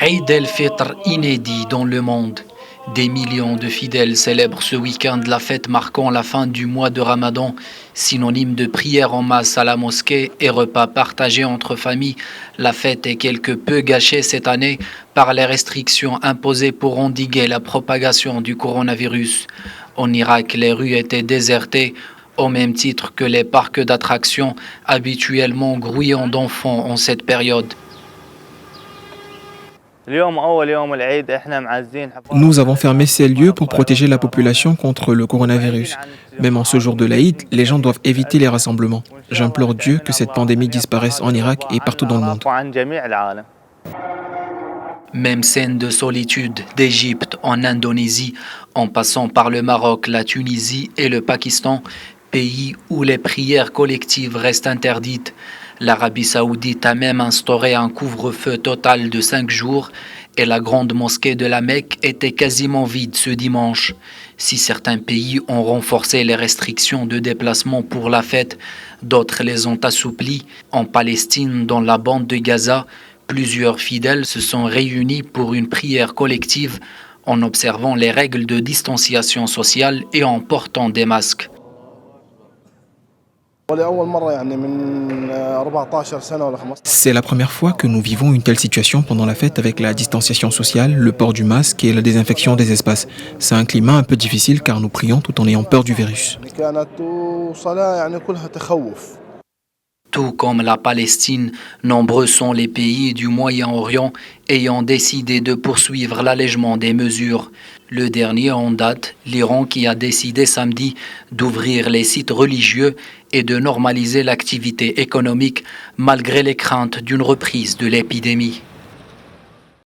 Eid el-Fitr inédit dans le monde. Des millions de fidèles célèbrent ce week-end la fête marquant la fin du mois de Ramadan, synonyme de prière en masse à la mosquée et repas partagés entre familles. La fête est quelque peu gâchée cette année par les restrictions imposées pour endiguer la propagation du coronavirus. En Irak, les rues étaient désertées, au même titre que les parcs d'attractions habituellement grouillants d'enfants en cette période. Nous avons fermé ces lieux pour protéger la population contre le coronavirus. Même en ce jour de l'Aïd, les gens doivent éviter les rassemblements. J'implore Dieu que cette pandémie disparaisse en Irak et partout dans le monde. Même scène de solitude d'Égypte en Indonésie, en passant par le Maroc, la Tunisie et le Pakistan, pays où les prières collectives restent interdites. L'Arabie saoudite a même instauré un couvre-feu total de 5 jours et la grande mosquée de la Mecque était quasiment vide ce dimanche. Si certains pays ont renforcé les restrictions de déplacement pour la fête, d'autres les ont assouplies. En Palestine, dans la bande de Gaza, plusieurs fidèles se sont réunis pour une prière collective en observant les règles de distanciation sociale et en portant des masques. C'est la première fois que nous vivons une telle situation pendant la fête avec la distanciation sociale, le port du masque et la désinfection des espaces. C'est un climat un peu difficile car nous prions tout en ayant peur du virus. Tout comme la Palestine, nombreux sont les pays du Moyen-Orient ayant décidé de poursuivre l'allègement des mesures. Le dernier en date, l'Iran qui a décidé samedi d'ouvrir les sites religieux et de normaliser l'activité économique malgré les craintes d'une reprise de l'épidémie.